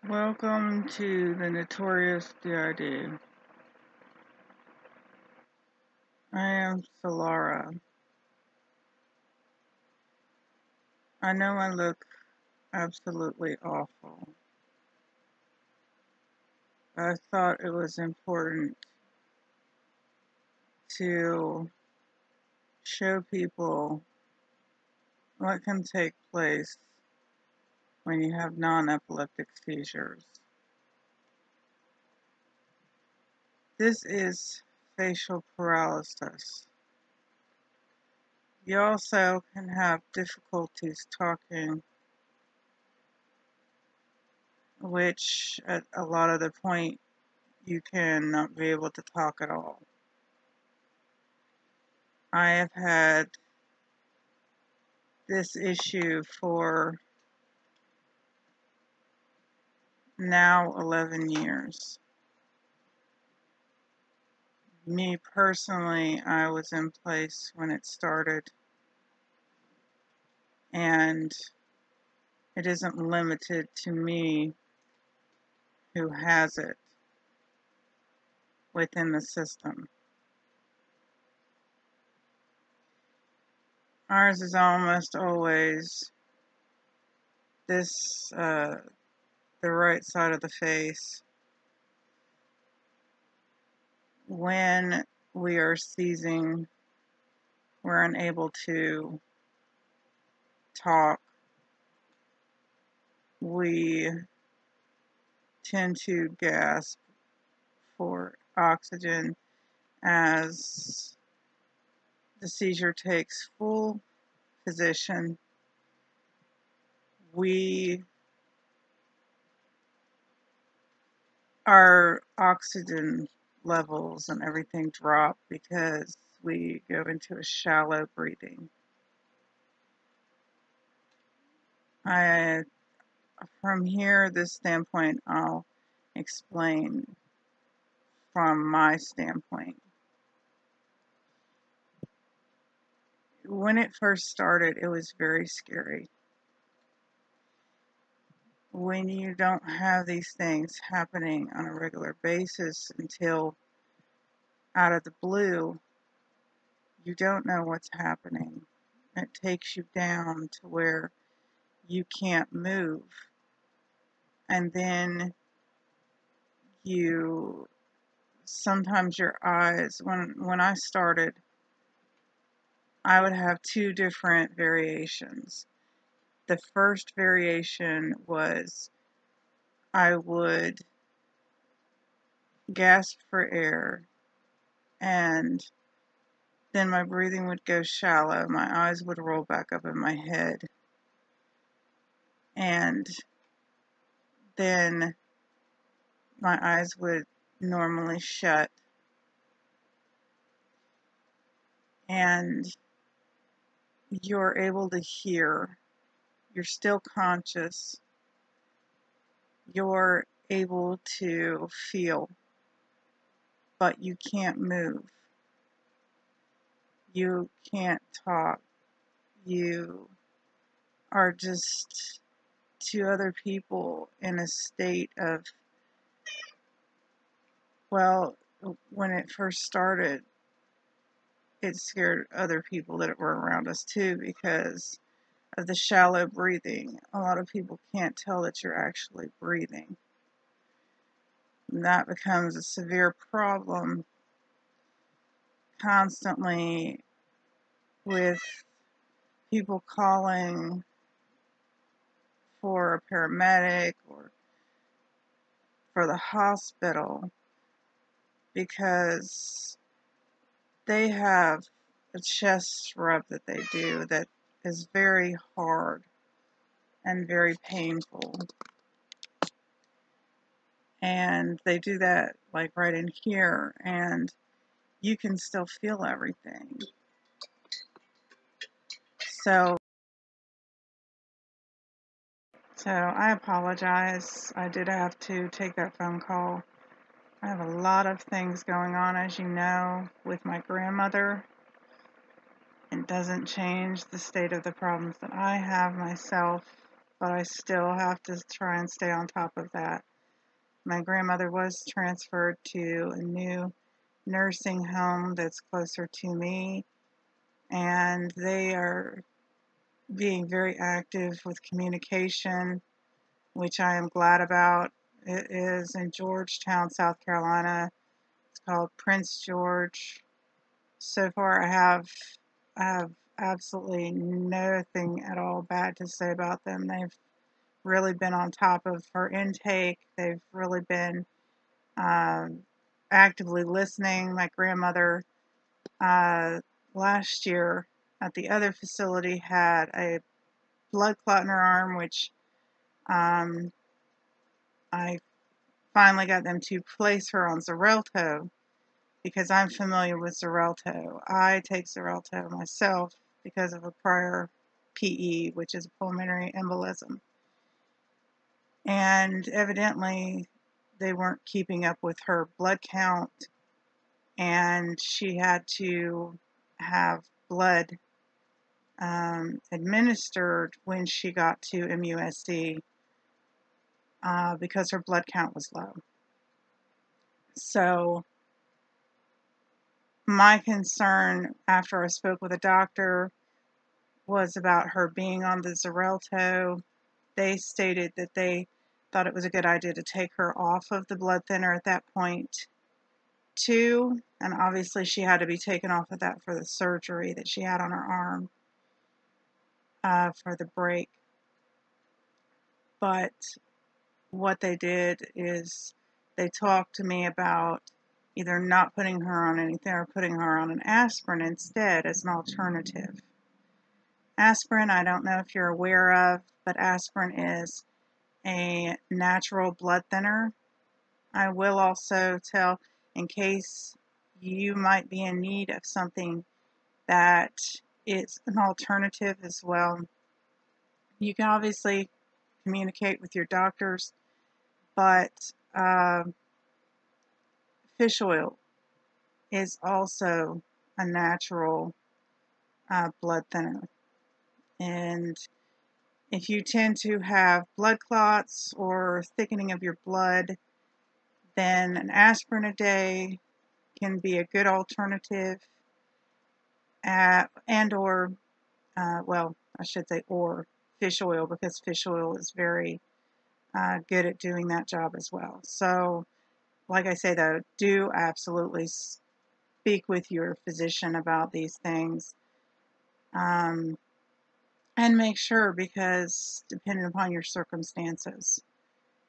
Welcome to the Notorious DID. I am Solara. I know I look absolutely awful. I thought it was important to show people what can take place when you have non-epileptic seizures. This is facial paralysis. You also can have difficulties talking, which at a lot of the point you can not be able to talk at all. I have had this issue for now 11 years. Me personally, I was in place when it started, and it isn't limited to me who has it within the system. Ours is almost always this, the right side of the face. When we are seizing, we're unable to talk. We tend to gasp for oxygen as the seizure takes full position. Our oxygen levels and everything drop because we go into a shallow breathing. From here, this standpoint, I'll explain from my standpoint. When it first started, it was very scary. When you don't have these things happening on a regular basis until out of the blue, you don't know what's happening. It takes you down to where you can't move. And then sometimes your eyes, when I started, I would have two different variations. The first variation was I would gasp for air, and then my breathing would go shallow, my eyes would roll back up in my head, and then my eyes would normally shut, and you're able to hear, you're still conscious, you're able to feel, but you can't move. You can't talk. You are just two other people in a state of, well, when it first started, it scared other people that were around us too because of the shallow breathing. A lot of people can't tell that you're actually breathing. And that becomes a severe problem constantly with people calling for a paramedic or for the hospital because they have a chest rub that they do that is very hard and very painful. And they do that like right in here, and you can still feel everything. So I apologize. I did have to take that phone call. I have a lot of things going on, as you know, with my grandmother. It doesn't change the state of the problems that I have myself. but I still have to try and stay on top of that. My grandmother was transferred to a new nursing home that's closer to me, and they are being very active with communication, which I am glad about. It is in Georgetown, South Carolina. It's called Prince George. So far, I have absolutely nothing at all bad to say about them. They've really been on top of her intake. They've really been actively listening. My grandmother last year at the other facility had a blood clot in her arm, which I finally got them to place her on Xarelto because I'm familiar with Xarelto. I take Xarelto myself because of a prior PE, which is pulmonary embolism. And evidently, they weren't keeping up with her blood count, and she had to have blood administered when she got to MUSC because her blood count was low. So my concern after I spoke with a doctor was about her being on the Xarelto. They stated that they thought it was a good idea to take her off of the blood thinner at that point too, and obviously she had to be taken off of that for the surgery that she had on her arm for the break. But what they did is they talked to me about either not putting her on anything or putting her on an aspirin instead as an alternative. Aspirin, I don't know if you're aware of, but aspirin is a natural blood thinner. I will also tell, in case you might be in need of something that is an alternative as well. You can obviously communicate with your doctors, but fish oil is also a natural blood thinner. And if you tend to have blood clots or thickening of your blood, then an aspirin a day can be a good alternative, and or, well, I should say or fish oil, because fish oil is very good at doing that job as well. So, like I say though, do absolutely speak with your physician about these things. And make sure, because depending upon your circumstances,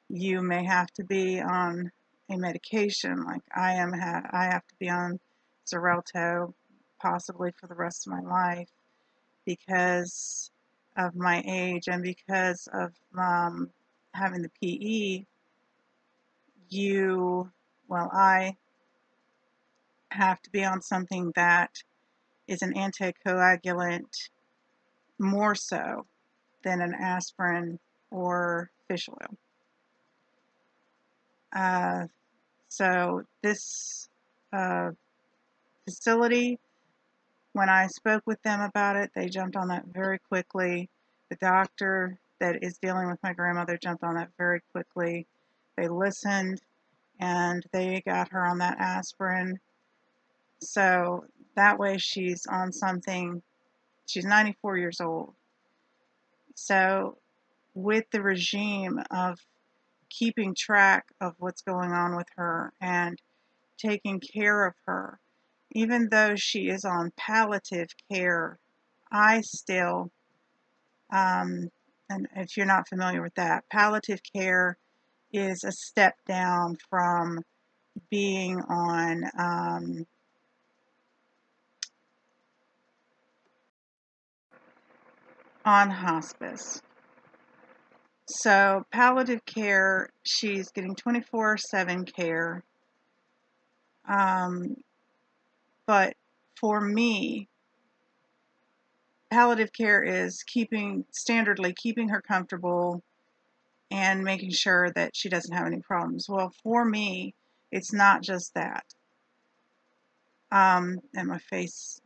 you may have to be on a medication. Like I have to be on Xarelto possibly for the rest of my life because of my age and because of having the PE. I have to be on something that is an anticoagulant more so than an aspirin or fish oil. So this facility, when I spoke with them about it, they jumped on that very quickly. The doctor that is dealing with my grandmother jumped on that very quickly. They listened and they got her on that aspirin. So that way she's on something. She's 94 years old. So with the regime of keeping track of what's going on with her and taking care of her, even though she is on palliative care, I still, and if you're not familiar with that, palliative care is a step down from being on hospice. So palliative care, she's getting 24/7 care. But for me, palliative care is standardly keeping her comfortable and making sure that she doesn't have any problems. Well, for me, it's not just that. And my face,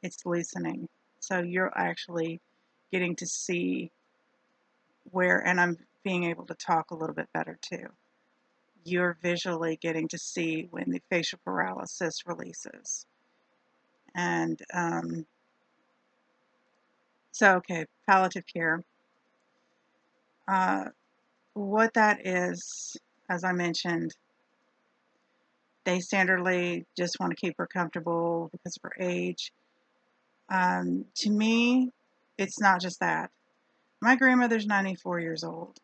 it's loosening. So you're actually getting to see and I'm being able to talk a little bit better too. You're visually getting to see when the facial paralysis releases. And okay, palliative care. What that is, as I mentioned, they standardly just want to keep her comfortable because of her age. To me, it's not just that. My grandmother's 94 years old.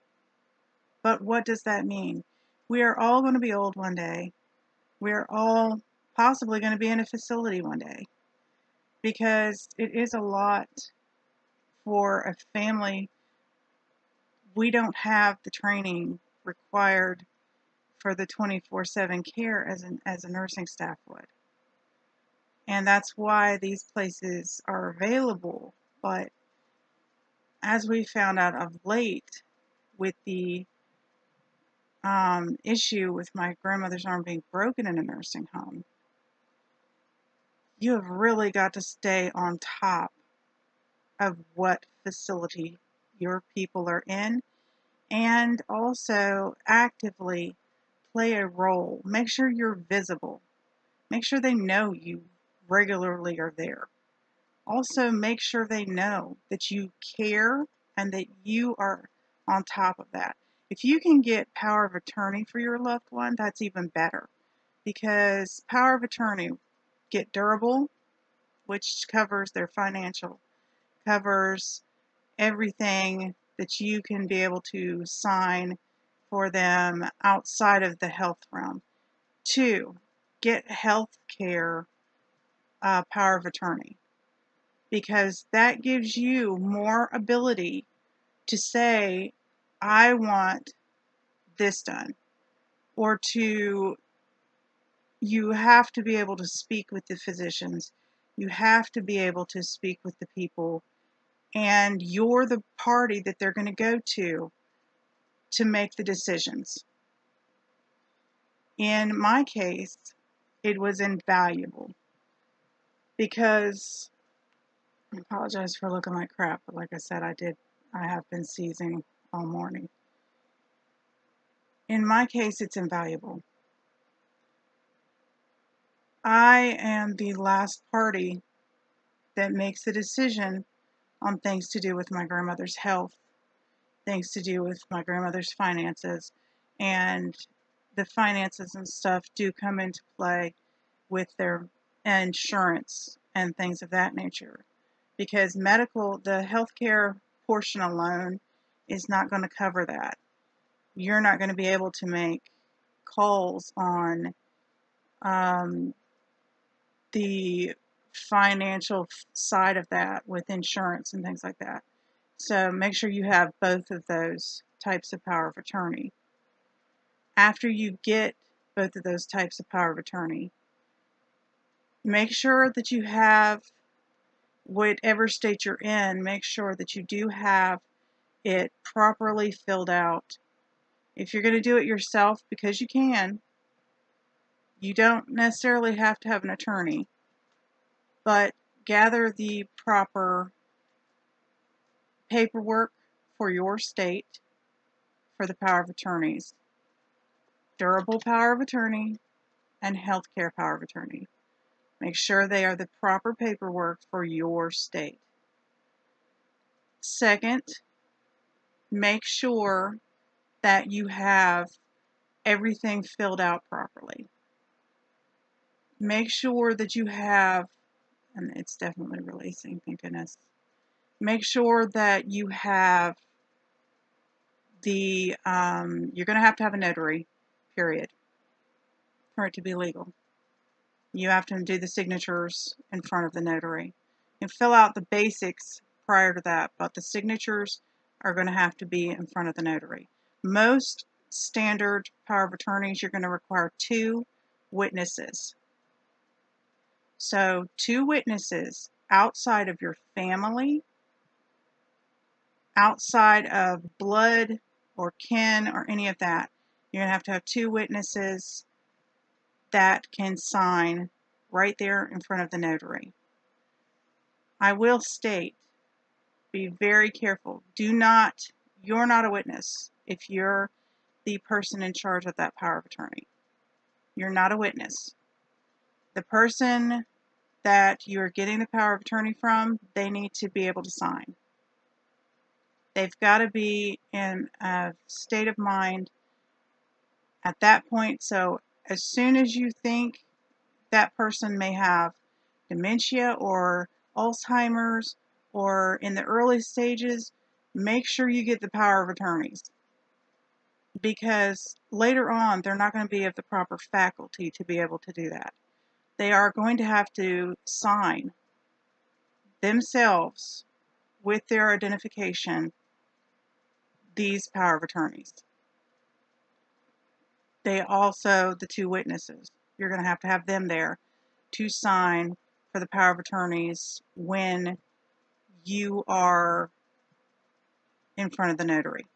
But what does that mean? We are all going to be old one day. We are all possibly going to be in a facility one day, because it is a lot for a family. We don't have the training required for the 24/7 care as a nursing staff would. And that's why these places are available. But as we found out of late with the issue with my grandmother's arm being broken in a nursing home, you have really got to stay on top of what facility your people are in, and also actively play a role. Make sure you're visible. Make sure they know you regularly are there. Also, make sure they know that you care and that you are on top of that. If you can get power of attorney for your loved one, that's even better, because power of attorney get durable, which covers their financial, covers everything that you can be able to sign for them outside of the health realm. 2, get health care power of attorney, because that gives you more ability to say, I want this done, or you have to be able to speak with the physicians, you have to be able to speak with the people, and you're the party that they're going to go to make the decisions. In my case, it was invaluable, because I apologize for looking like crap, but like I said, I have been seizing all morning. In my case, it's invaluable. I am the last party that makes the decision on things to do with my grandmother's health, things to do with my grandmother's finances, and the finances and stuff do come into play with their insurance and things of that nature, because the healthcare portion alone is not going to cover that. You're not going to be able to make calls on the financial side of that with insurance and things like that. So make sure you have both of those types of power of attorney. After you get both of those types of power of attorney, make sure that you have, whatever state you're in, make sure that you do have it properly filled out. If you're going to do it yourself, because you can, you don't necessarily have to have an attorney, but gather the proper paperwork for your state for the power of attorneys. Durable power of attorney and healthcare power of attorney. Make sure they are the proper paperwork for your state. Second, make sure that you have everything filled out properly. Make sure that you have, and it's definitely releasing, thank goodness. Make sure that you have you're going to have a notary, period, for it to be legal. You have to do the signatures in front of the notary. You can fill out the basics prior to that, but the signatures are going to have to be in front of the notary. Most standard power of attorneys, you're going to require 2 witnesses. So 2 witnesses outside of your family, outside of blood or kin or any of that. You're going to have 2 witnesses that can sign right there in front of the notary. I will state, be very careful. Do not you're not a witness if you're the person in charge of that power of attorney. You're not a witness. The person that you're getting the power of attorney from, they need to be able to sign. They've got to be in a state of mind at that point. So as soon as you think that person may have dementia or Alzheimer's or in the early stages, make sure you get the power of attorneys, because later on they're not going to be of the proper faculty to be able to do that. They are going to have to sign themselves with their identification these power of attorneys. They also, the two witnesses, you're going to have them there to sign for the power of attorneys when you are in front of the notary.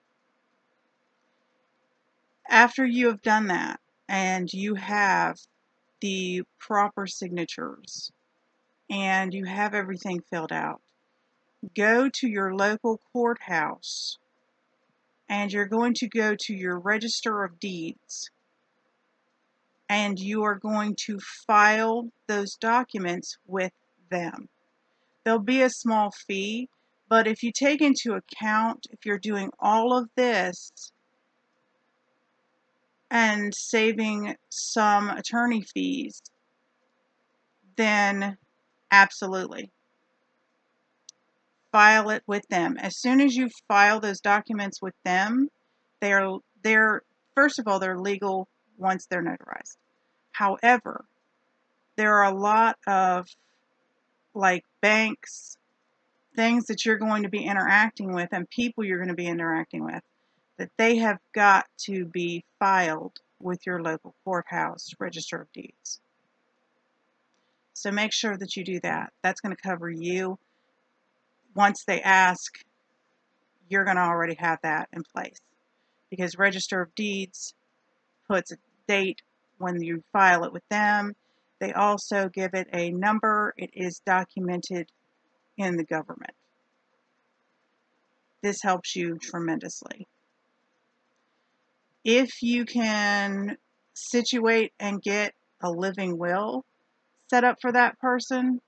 After you have done that and you have the proper signatures and you have everything filled out, go to your local courthouse and you're going to go to your Register of Deeds and you are going to file those documents with them. There'll be a small fee, but if you take into account, if you're doing all of this and saving some attorney fees, then absolutely file it with them. As soon as you file those documents with them, they're first of all, they're legal once they're notarized. However, there are a lot of like banks, things that you're going to be interacting with and people you're going to be interacting with, that they have got to be filed with your local courthouse Register of Deeds. So make sure that you do that. That's going to cover you. Once they ask, you're going to already have that in place, because Register of Deeds puts a date when you file it with them. They also give it a number. It is documented in the government. This helps you tremendously. If you can situate and get a living will set up for that person,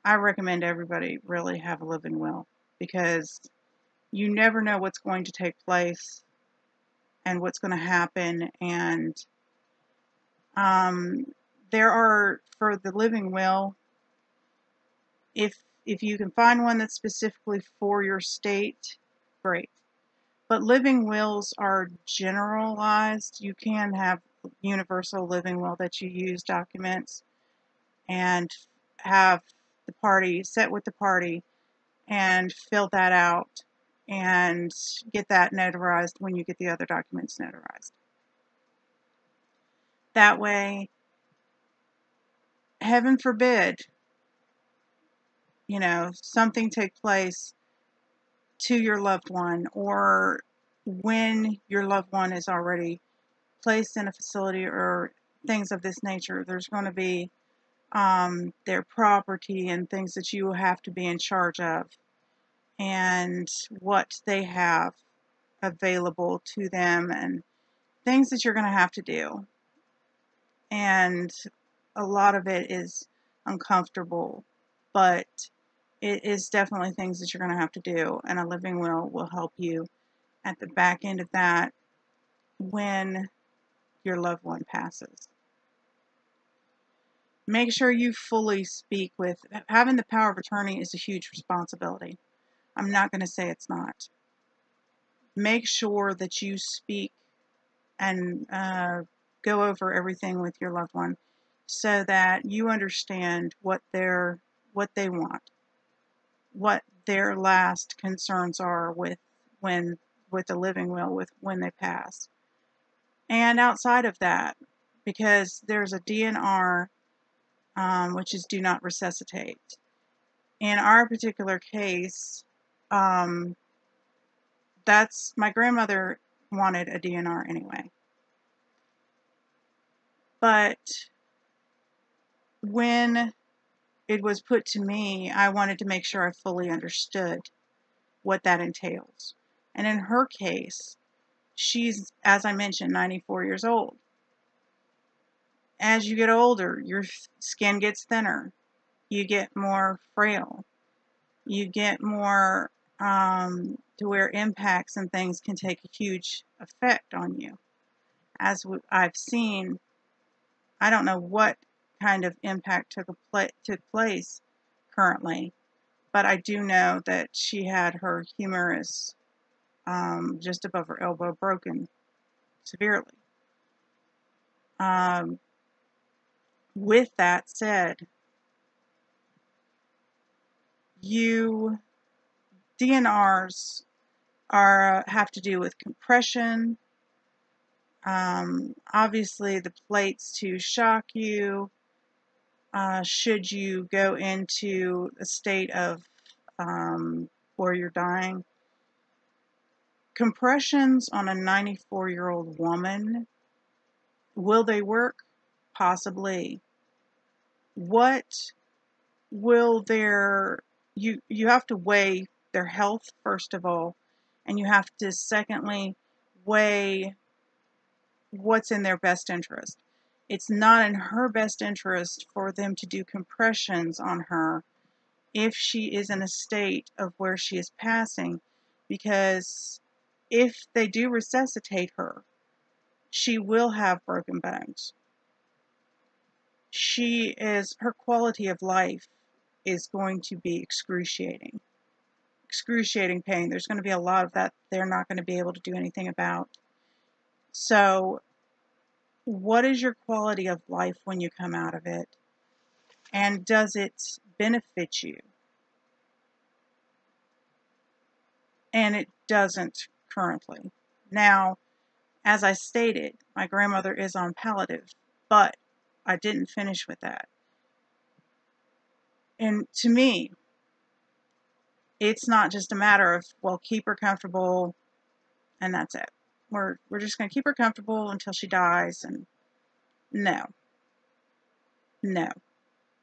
I recommend everybody really have a living will, because you never know what's going to take place and what's going to happen. And there are, for the living will, if you can find one that's specifically for your state, great. But living wills are generalized. You can have universal living will that you use documents and have the party sit with the party and fill that out and get that notarized when you get the other documents notarized. That way, heaven forbid, something take place to your loved one, or when your loved one is already placed in a facility or things of this nature, there's going to be their property and things that you have to be in charge of, and what they have available to them, and things that you're going to have to do. And a lot of it is uncomfortable, but it is definitely things that you're going to have to do, and a living will help you at the back end of that when your loved one passes. Make sure you fully speak with, having the power of attorney is a huge responsibility. I'm not going to say it's not. Make sure that you speak and go over everything with your loved one so that you understand what they want, what their last concerns are with the living will, when they pass. And outside of that, because there's a DNR, which is do not resuscitate. In our particular case, that's, my grandmother wanted a DNR anyway. But when it was put to me, I wanted to make sure I fully understood what that entails. And in her case, she's, as I mentioned, 94 years old. As you get older, your skin gets thinner. You get more frail. You get more to where impacts and things can take a huge effect on you. As I've seen, I don't know what kind of impact took place currently, but I do know that she had her humerus just above her elbow broken severely. With that said, DNRs have to do with compression. Obviously, the plates to shock you. Should you go into a state of where you're dying. Compressions on a 94-year-old woman, will they work? Possibly. What will you have to weigh their health, first of all, and you have to, secondly, weigh what's in their best interest. It's not in her best interest for them to do compressions on her if she is in a state of where she is passing, because if they do resuscitate her, she will have broken bones. Her quality of life is going to be excruciating pain. There's going to be a lot of that they're not going to be able to do anything about. So what is your quality of life when you come out of it? And does it benefit you? And it doesn't currently. Now, as I stated, my grandmother is on palliative, but I didn't finish with that. And to me, it's not just a matter of, well, keep her comfortable and that's it. We're just going to keep her comfortable until she dies. And no.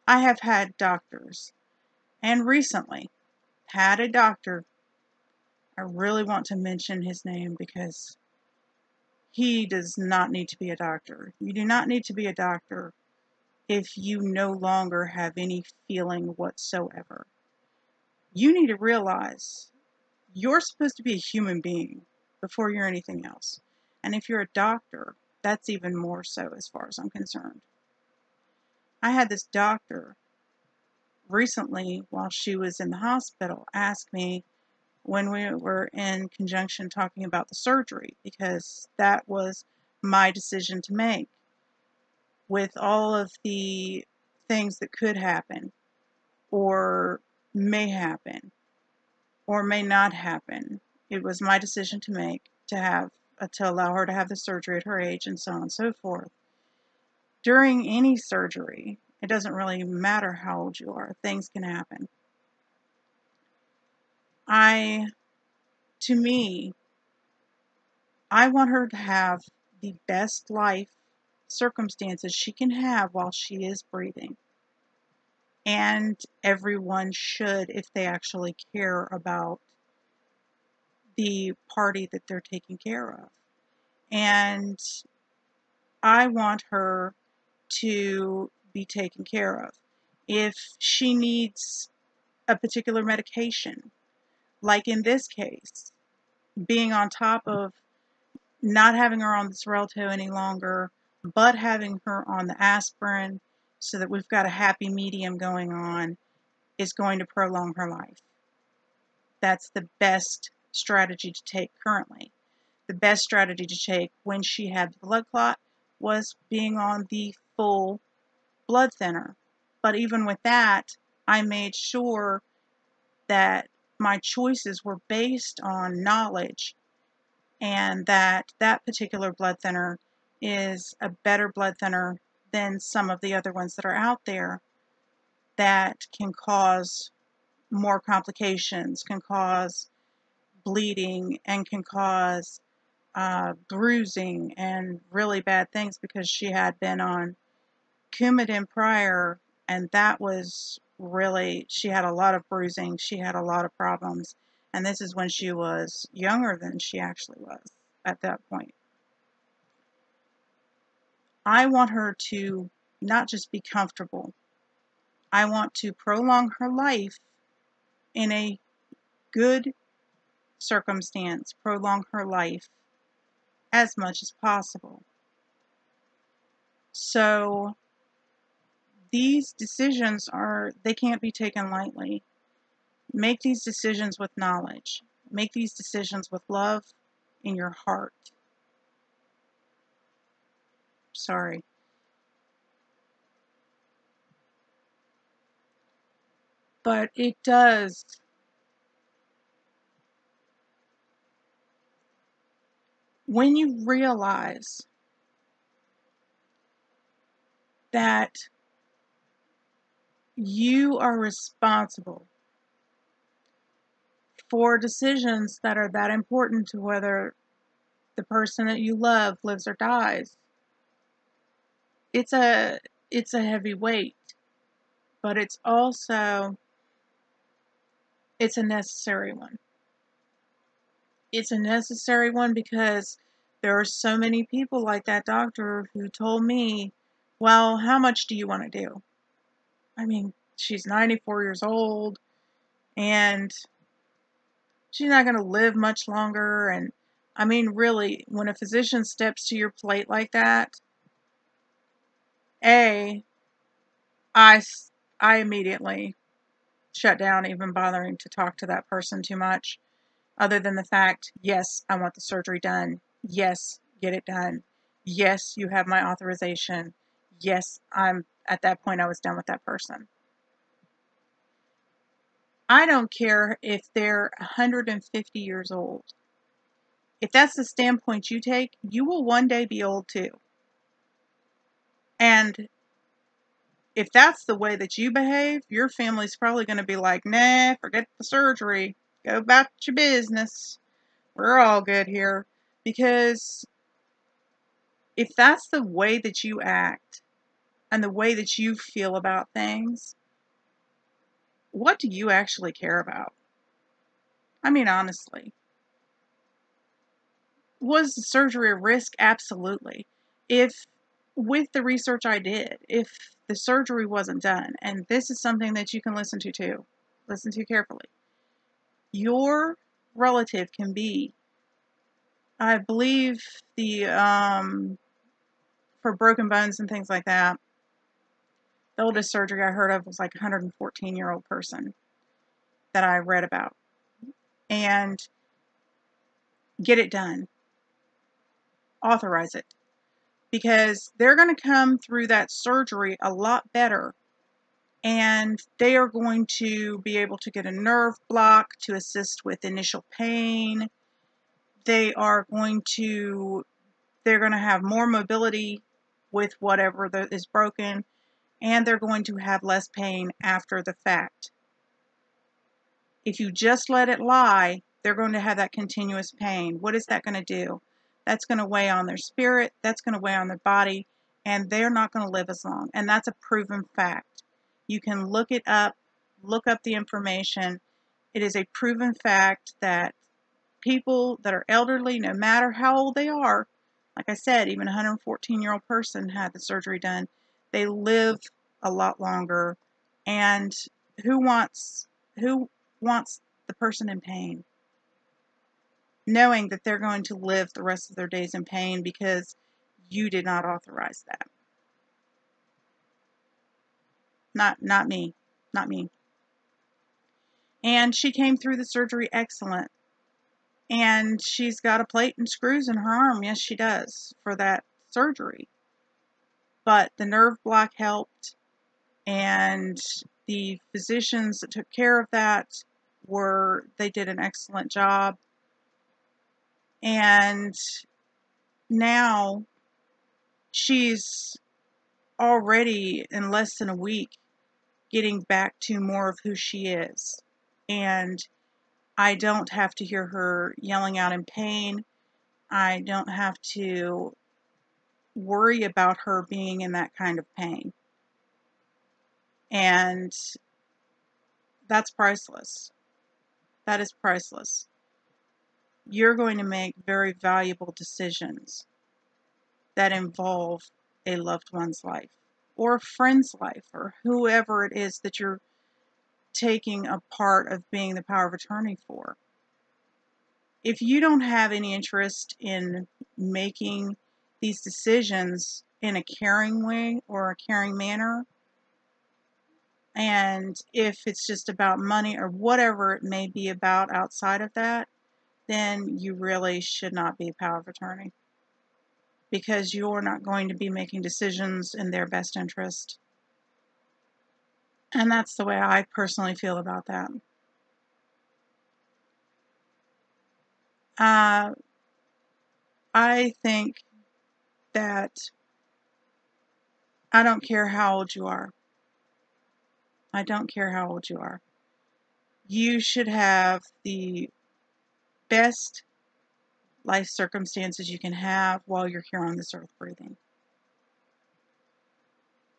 I have had doctors, and recently had a doctor. I really want to mention his name because he does not need to be a doctor. You do not need to be a doctor if you no longer have any feeling whatsoever. You need to realize you're supposed to be a human being before you're anything else. And if you're a doctor, that's even more so as far as I'm concerned. I had this doctor recently, while she was in the hospital, ask me when we were in conjunction talking about the surgery, because that was my decision to make with all of the things that could happen or may happen or may not happen. It was my decision to make to allow her to have the surgery at her age and so on and so forth. During any surgery, it doesn't really matter how old you are, things can happen. To me, I want her to have the best life circumstances she can have while she is breathing. And everyone should, if they actually care about the party that they're taking care of. And I want her to be taken care of. If she needs a particular medication, like in this case, being on top of not having her on the Xarelto any longer, but having her on the aspirin so that we've got a happy medium going on, is going to prolong her life. That's the best strategy to take currently. The best strategy to take when she had the blood clot was being on the full blood thinner. But even with that, I made sure that my choices were based on knowledge, and that particular blood thinner is a better blood thinner than some of the other ones that are out there that can cause more complications, can cause bleeding, and can cause bruising and really bad things, because she had been on Coumadin prior, and that was really, she had a lot of bruising, she had a lot of problems, And this is when she was younger than she actually was at that point. I want her to not just be comfortable. I want to prolong her life in a good circumstance, prolong her life as much as possible. So these decisions they can't be taken lightly. Make these decisions with knowledge. Make these decisions with love in your heart. Sorry. But it does. When you realize that you are responsible for decisions that are that important to whether the person that you love lives or dies, it's a heavy weight, but it's a necessary one. It's a necessary one because there are so many people like that doctor who told me, well, how much do you want to do? I mean, she's 94 years old and she's not going to live much longer. And I mean, really, when a physician steps to your plate like that, I immediately shut down even bothering to talk to that person too much, other than the fact, yes, I want the surgery done. Yes, get it done. Yes, you have my authorization. Yes, at that point I was done with that person. I don't care if they're 150 years old. If that's the standpoint you take, you will one day be old too. And if that's the way that you behave, your family's probably going to be like, nah, forget the surgery. Go about your business. We're all good here. Because if that's the way that you act and the way that you feel about things, what do you actually care about? I mean, honestly. Was the surgery a risk? Absolutely. If, with the research I did, if the surgery wasn't done, and this is something that you can listen to too, listen to carefully, your relative can be, I believe for broken bones and things like that, the oldest surgery I heard of was like a 114-year-old person that I read about. And get it done. Authorize it. Because they're going to come through that surgery a lot better. And they are going to be able to get a nerve block to assist with initial pain. They're going to have more mobility with whatever is broken. And they're going to have less pain after the fact. If you just let it lie, they're going to have that continuous pain. What is that going to do? That's going to weigh on their spirit. That's going to weigh on their body. And they're not going to live as long. And that's a proven fact. You can look it up, look up the information. It is a proven fact that people that are elderly, no matter how old they are, like I said, even a 114-year-old person had the surgery done, they live a lot longer. And who wants the person in pain, knowing that they're going to live the rest of their days in pain because you did not authorize that? Not me. And she came through the surgery excellent. And she's got a plate and screws in her arm. Yes, she does, for that surgery. But the nerve block helped, and the physicians that took care of that they did an excellent job. And now she's already, in less than a week, getting back to more of who she is. And I don't have to hear her yelling out in pain. I don't have to worry about her being in that kind of pain. And that's priceless. That is priceless. You're going to make very valuable decisions that involve a loved one's life or a friend's life or whoever it is that you're taking a part of being the power of attorney for. If you don't have any interest in making these decisions in a caring way or a caring manner, and if it's just about money or whatever it may be about outside of that, then you really should not be a power of attorney, because you're not going to be making decisions in their best interest. And that's the way I personally feel about that. I think that I don't care how old you are. I don't care how old you are. You should have the best life circumstances you can have while you're here on this earth breathing.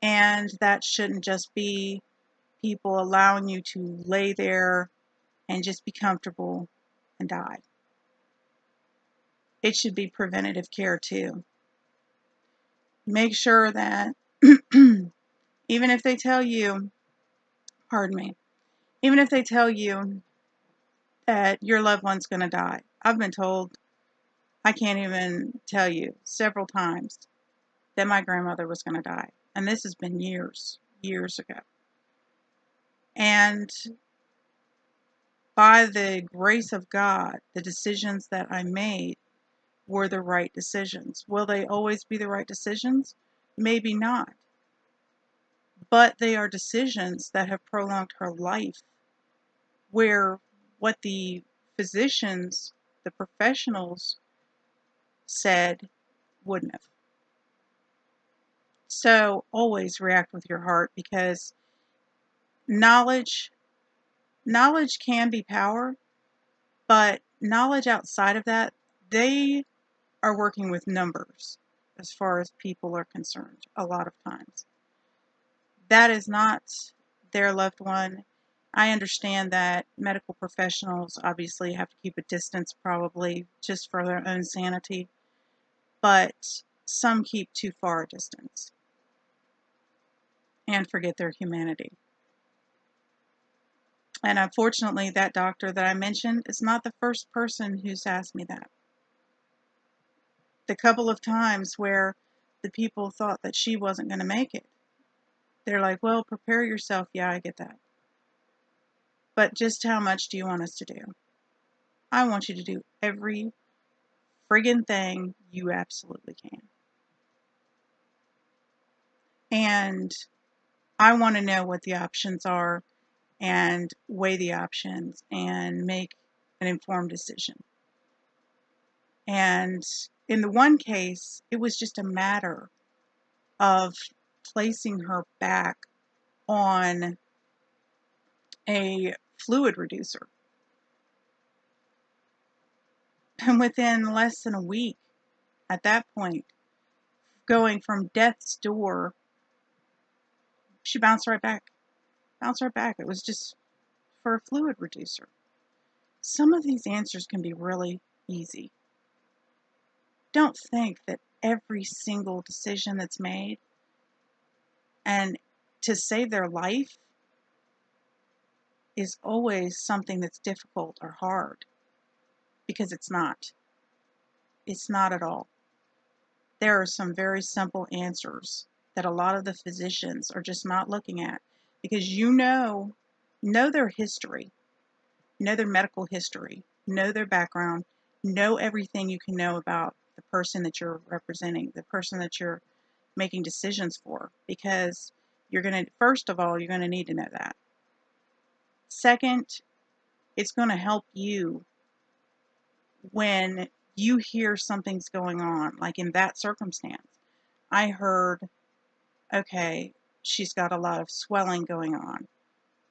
And that shouldn't just be people allowing you to lay there and just be comfortable and die. It should be preventative care too. Make sure that even if they tell you, pardon me, even if they tell you that your loved one's going to die. I've been told, I can't even tell you, several times that my grandmother was going to die. And this has been years ago. And by the grace of God, the decisions that I made were the right decisions. Will they always be the right decisions? Maybe not. But they are decisions that have prolonged her life, where what the physicians, the professionals said wouldn't have. So always react with your heart, because knowledge can be power, but knowledge outside of that, they are working with numbers as far as people are concerned a lot of times. That is not their loved one. I understand that medical professionals obviously have to keep a distance, probably just for their own sanity, but some keep too far a distance and forget their humanity. And unfortunately, that doctor that I mentioned is not the first person who's asked me that. The couple of times where the people thought that she wasn't going to make it, they're like, well, prepare yourself. Yeah, I get that. But just how much do you want us to do? I want you to do every friggin' thing you absolutely can. And I want to know what the options are and weigh the options and make an informed decision. And in the one case, it was just a matter of placing her back on a fluid reducer. And within less than a week, at that point, going from death's door, she bounced right back. It was just for a fluid reducer. Some of these answers can be really easy. Don't think that every single decision that's made and to save their life is always something that's difficult or hard, because it's not. It's not at all. There are some very simple answers that a lot of the physicians are just not looking at, because you know their history, know their medical history, know their background, know everything you can know about the person that you're representing, the person that you're making decisions for, because first of all, you're going to need to know that. Second, it's going to help you when you hear something's going on, like in that circumstance. I heard, okay, she's got a lot of swelling going on.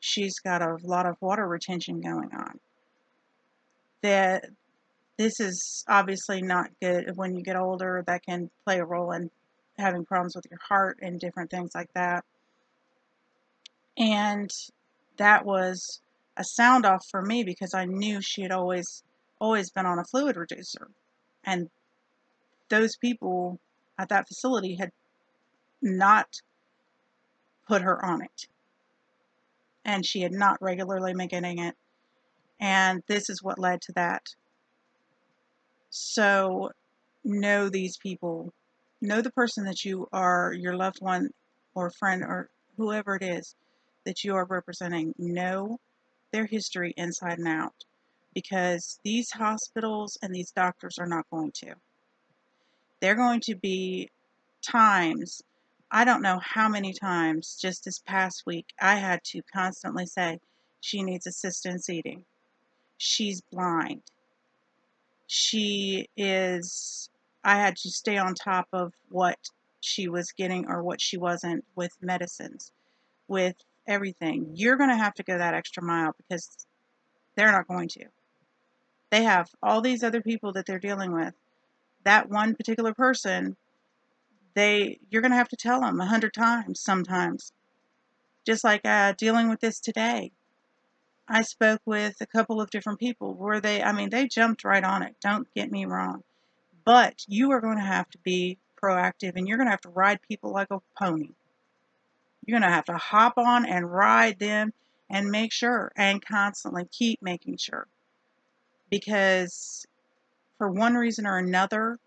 She's got a lot of water retention going on. This is obviously not good. When you get older, that can play a role in having problems with your heart and different things like that. And that was a sound off for me because I knew she had always been on a fluid reducer. And those people at that facility had not put her on it. And she had not regularly been getting it. And this is what led to that. So know these people. Know the person that you are, your loved one or friend or whoever it is that you are representing. Know their history inside and out. Because these hospitals and these doctors are not going to. They're going to be times, I don't know how many times, just this past week, I had to constantly say, she needs assistance eating. She's blind. I had to stay on top of what she was getting or what she wasn't with medicines, with everything. You're going to have to go that extra mile because they're not going to. They have all these other people that they're dealing with. That one particular person, you're going to have to tell them 100 times sometimes. Just like dealing with this today. I spoke with a couple of different people where they jumped right on it. Don't get me wrong. But you are going to have to be proactive and you're going to have to ride people like a pony. You're going to have to hop on and ride them and make sure and constantly keep making sure. Because for one reason or another,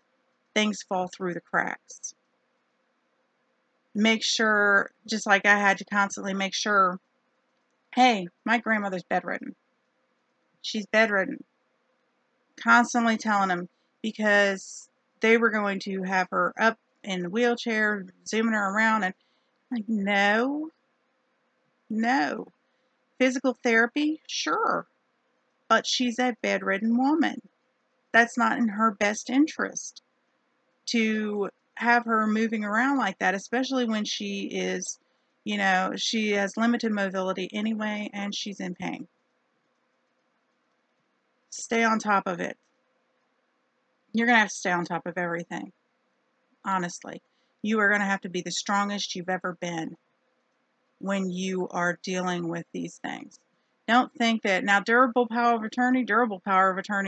things fall through the cracks. Make sure, just like I had to constantly make sure, hey, my grandmother's bedridden. She's bedridden. Constantly telling them because they were going to have her up in the wheelchair, zooming her around, and I'm like, no. Physical therapy, sure, but she's a bedridden woman. That's not in her best interest to have her moving around like that, especially when she is, she has limited mobility anyway, and she's in pain. Stay on top of it. You're going to have to stay on top of everything. Honestly. You are going to have to be the strongest you've ever been when you are dealing with these things. Don't think that, now durable power of attorney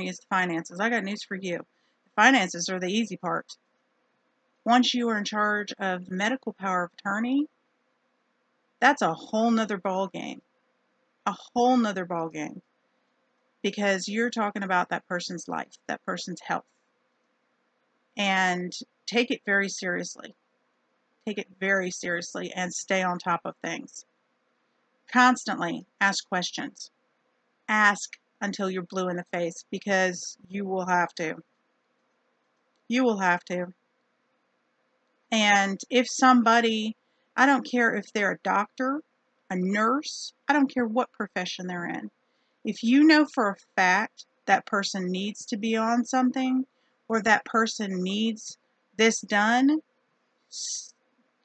is the finances. I got news for you. The finances are the easy part. Once you are in charge of medical power of attorney, that's a whole nother ball game. A whole nother ball game. Because you're talking about that person's life, that person's health. And take it very seriously. Take it very seriously and stay on top of things. Constantly ask questions. Ask until you're blue in the face because you will have to. You will have to. And if somebody, I don't care if they're a doctor, a nurse, I don't care what profession they're in. If you know for a fact that person needs to be on something or that person needs this done,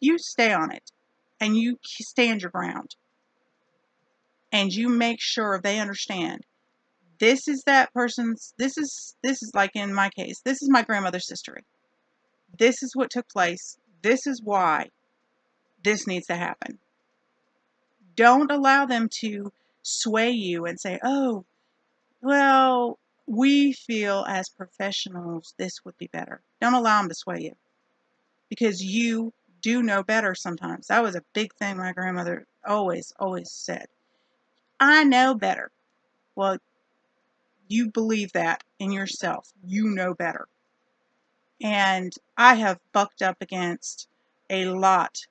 you stay on it and you stand your ground and you make sure they understand this is that person's, this is like in my case, this is my grandmother's history. This is what took place. This is why this needs to happen. Don't allow them to sway you and say, oh, well, we feel as professionals this would be better. Don't allow them to sway you because you do know better sometimes. That was a big thing my grandmother always said. I know better. Well, you believe that in yourself. You know better. And I have bucked up against a lot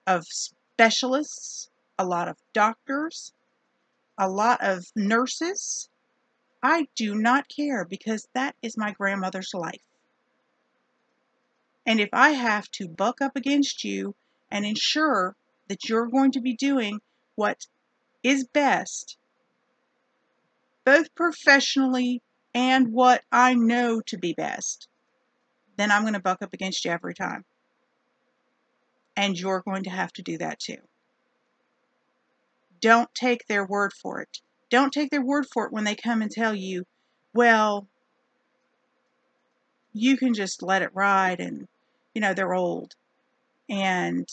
of specialists, a lot of doctors, a lot of nurses. I do not care because that is my grandmother's life. And if I have to buck up against you and ensure that you're going to be doing what is best, both professionally and what I know to be best, then I'm going to buck up against you every time. And you're going to have to do that too. Don't take their word for it. Don't take their word for it when they come and tell you, well, you can just let it ride and, they're old and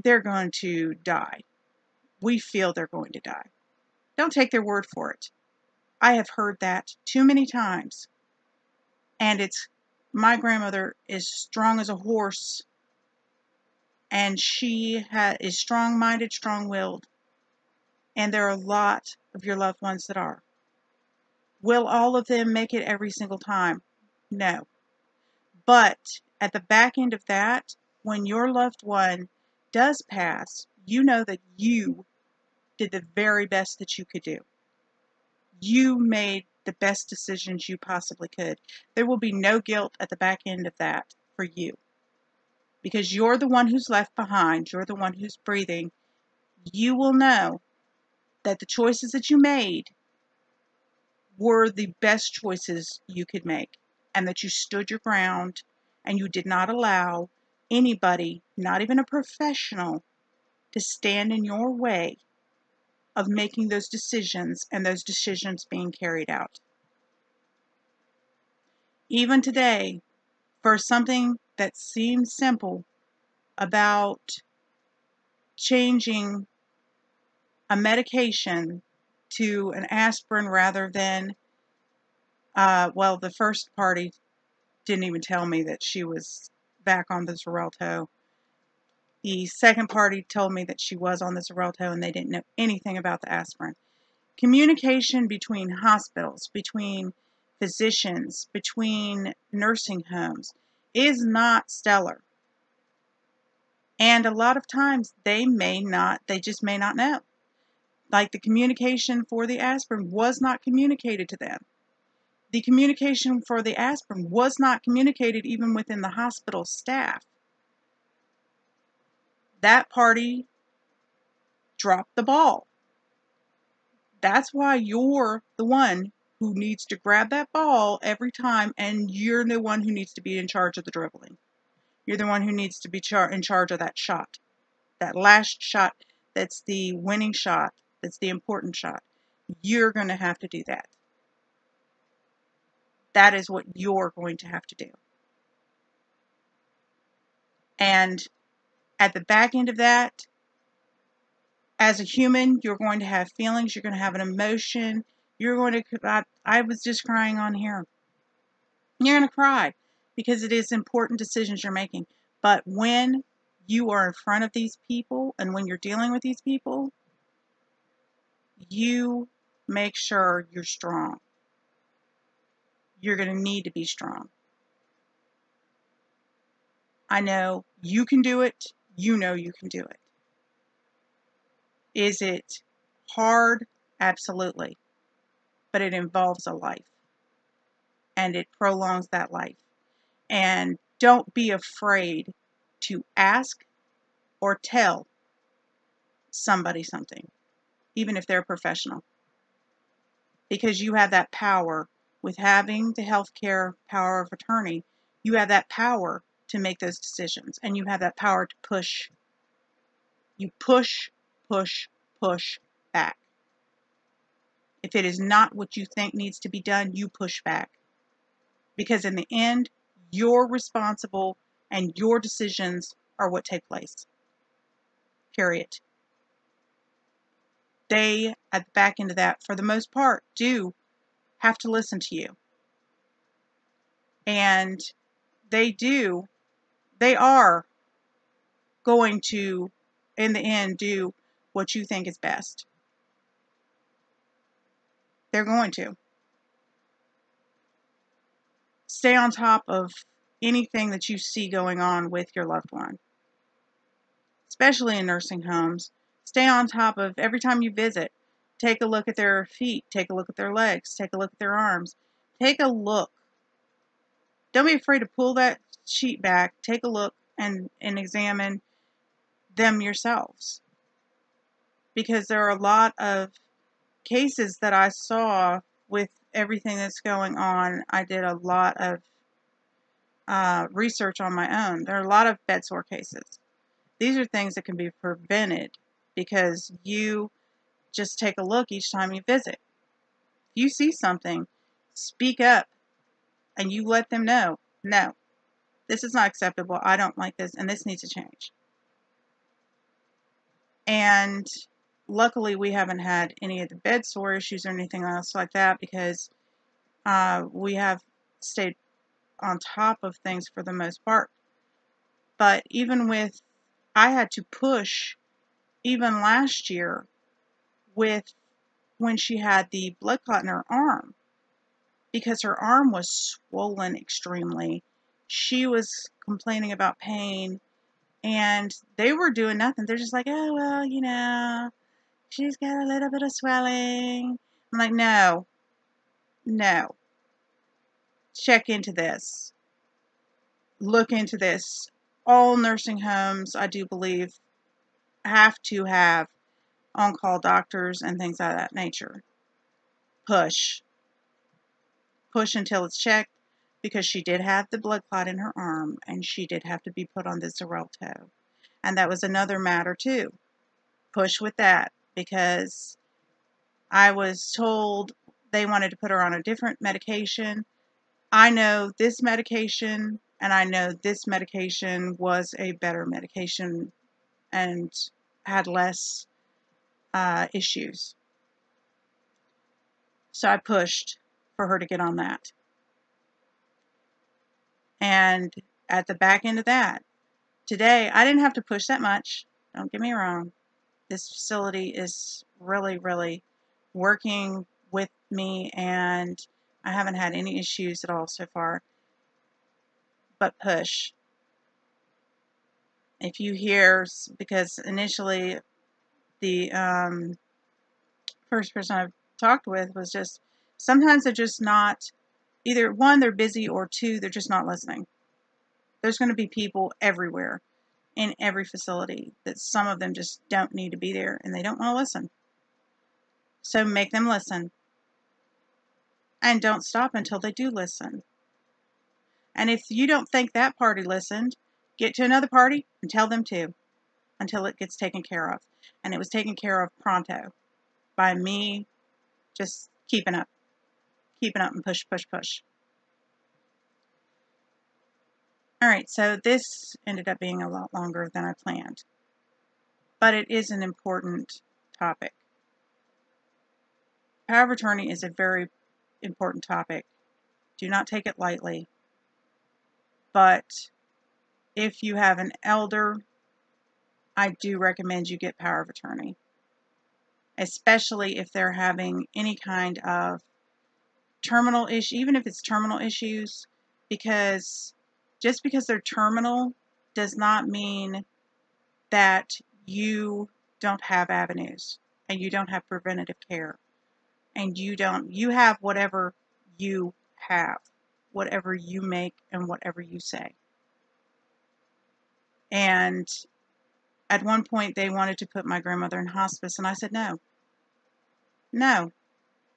they're going to die. We feel they're going to die. Don't take their word for it. I have heard that too many times. And my grandmother is strong as a horse, and she is strong-minded, strong-willed, and there are a lot of your loved ones that are. Will all of them make it every single time? No. But at the back end of that, when your loved one does pass, you know that you did the very best that you could do. You made the best decisions you possibly could. There will be no guilt at the back end of that for you. Because you're the one who's left behind. You're the one who's breathing. You will know that the choices that you made were the best choices you could make, and that you stood your ground and you did not allow anybody, not even a professional, to stand in your way of making those decisions and those decisions being carried out. Even today, for something that seems simple about changing a medication to an aspirin rather than, well, the first party didn't even tell me that she was back on the Xarelto. The second party told me that she was on the Xarelto and they didn't know anything about the aspirin. Communication between hospitals, between physicians, between nursing homes is not stellar. And a lot of times they just may not know. Like the communication for the aspirin was not communicated to them. The communication for the aspirin was not communicated even within the hospital staff. That party dropped the ball. That's why you're the one who needs to grab that ball every time, and you're the one who needs to be in charge of the dribbling. You're the one who needs to be in charge of that shot. That last shot, that's the winning shot, that's the important shot. You're going to have to do that. That is what you're going to have to do. And at the back end of that, as a human, you're going to have feelings, you're going to have an emotion, you're going to, I was just crying on here. You're going to cry because it is important decisions you're making. But when you are in front of these people and when you're dealing with these people, you make sure you're strong. You're going to need to be strong. I know you can do it. You know you can do it. Is it hard? Absolutely. But it involves a life. And it prolongs that life. And don't be afraid to ask or tell somebody something, even if they're a professional. Because you have that power with having the healthcare power of attorney. You have that power to make those decisions. And you have that power to push. You push, push, push back. If it is not what you think needs to be done, you push back. Because in the end, you're responsible and your decisions are what take place. Period. They, at the back end of that, for the most part, do have to listen to you. And they are going to, in the end, do what you think is best. They're going to. Stay on top of anything that you see going on with your loved one. Especially in nursing homes. Stay on top of every time you visit. Take a look at their feet. Take a look at their legs. Take a look at their arms. Take a look. Don't be afraid to pull that sheet back. Take a look and examine them yourselves. Because there are a lot of cases that I saw with everything that's going on. I did a lot of research on my own. There are a lot of bed sore cases. These are things that can be prevented because you just take a look each time you visit. If you see something, speak up and you let them know, no, this is not acceptable. I don't like this and this needs to change. And luckily we haven't had any of the bed sore issues or anything else like that, because we have stayed on top of things for the most part. But even with, I had to push even last year with when she had the blood clot in her arm, because her arm was swollen extremely. She was complaining about pain, and they were doing nothing. They're just like, oh, well, you know, she's got a little bit of swelling. I'm like, no, no. Check into this. Look into this. All nursing homes, I do believe, have to have on-call doctors and things of that nature. Push. Push until it's checked, because she did have the blood clot in her arm, and she did have to be put on the Xarelto. And that was another matter too. Push with that, because I was told they wanted to put her on a different medication. I know this medication, and I know this medication was a better medication and had less issues. So I pushed for her to get on that. And at the back end of that, today, I didn't have to push that much. Don't get me wrong. This facility is really, really working with me, and I haven't had any issues at all so far. But push. If you hear, because initially the first person I've talked with was just, sometimes they're just not, either one, they're busy, or two, they're just not listening. There's going to be people everywhere in every facility that some of them just don't need to be there, and they don't want to listen. So make them listen. And don't stop until they do listen. And if you don't think that party listened, get to another party and tell them to, until it gets taken care of. And it was taken care of pronto by me just keeping up and push, push, push. Alright, so this ended up being a lot longer than I planned. But it is an important topic. Power of attorney is a very important topic. Do not take it lightly. But if you have an elder, I do recommend you get power of attorney. Especially if they're having any kind of terminal issue, even if it's terminal issues, because just because they're terminal does not mean that you don't have avenues, and you don't have preventative care, and you have whatever you have, whatever you make and whatever you say. And at one point they wanted to put my grandmother in hospice, and I said no,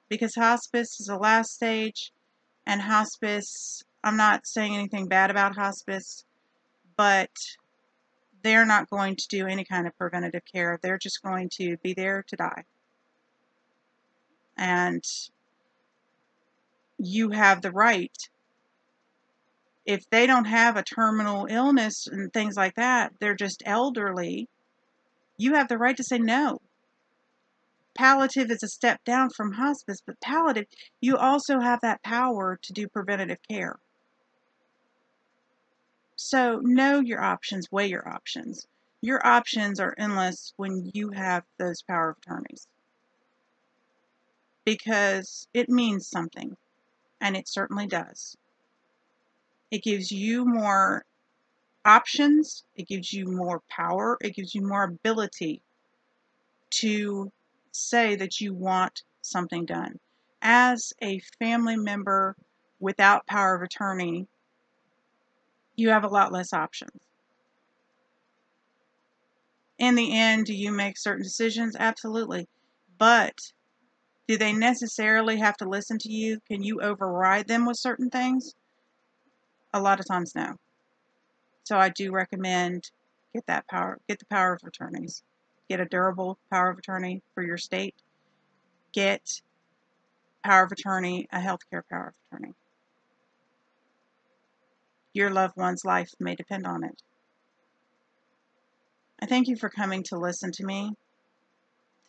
because hospice is the last stage, and hospice, I'm not saying anything bad about hospice, but they're not going to do any kind of preventative care. They're just going to be there to die. And you have the right, if they don't have a terminal illness and things like that, they're just elderly, you have the right to say no. Palliative is a step down from hospice, but palliative, you also have that power to do preventative care. So know your options, weigh your options. Your options are endless when you have those power of attorneys, because it means something, and it certainly does. It gives you more options, it gives you more power, it gives you more ability to say that you want something done. As a family member without power of attorney, you have a lot less options. In the end, do you make certain decisions? Absolutely. But do they necessarily have to listen to you? Can you override them with certain things? A lot of times, no. So I do recommend get the power of attorneys. Get a durable power of attorney for your state. Get power of attorney, a healthcare power of attorney. Your loved one's life may depend on it. I thank you for coming to listen to me.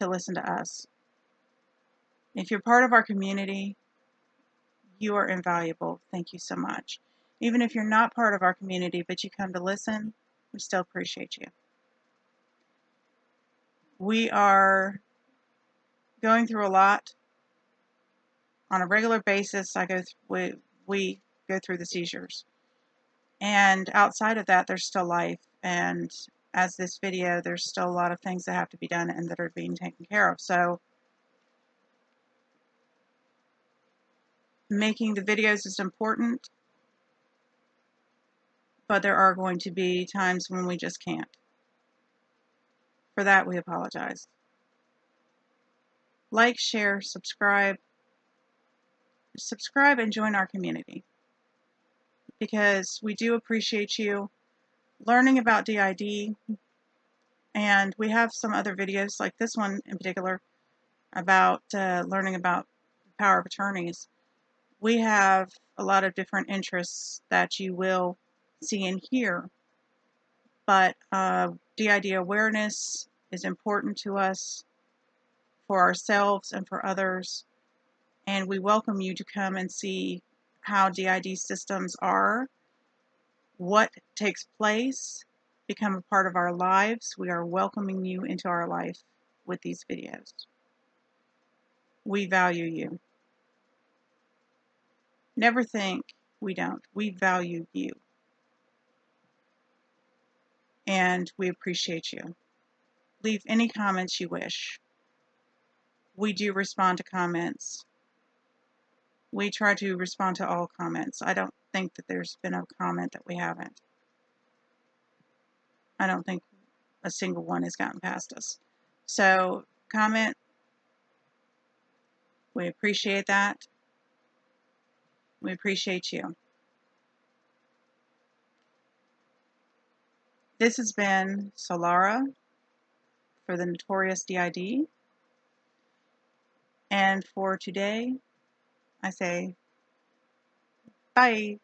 to listen to us. If you're part of our community, you are invaluable. Thank you so much. Even if you're not part of our community, but you come to listen, we still appreciate you. We are going through a lot on a regular basis. We go through the seizures, and outside of that, there's still life. And as this video, there's still a lot of things that have to be done and that are being taken care of. So making the videos is important, but there are going to be times when we just can't. For that, we apologize. Like, share, subscribe. Subscribe and join our community, because we do appreciate you learning about D.I.D. And we have some other videos, like this one in particular, about learning about the power of attorneys. We have a lot of different interests that you will see and hear, but D.I.D. awareness is important to us, for ourselves and for others, and we welcome you to come and see how D.I.D. systems are, what takes place, become a part of our lives. We are welcoming you into our life with these videos. We value you. Never think we don't. We value you. And we appreciate you. Leave any comments you wish. We do respond to comments. We try to respond to all comments. I don't think that there's been a comment that we haven't. I don't think a single one has gotten past us. So, comment. We appreciate that. We appreciate you. This has been Solara for the Notorious DID. And for today, I say bye.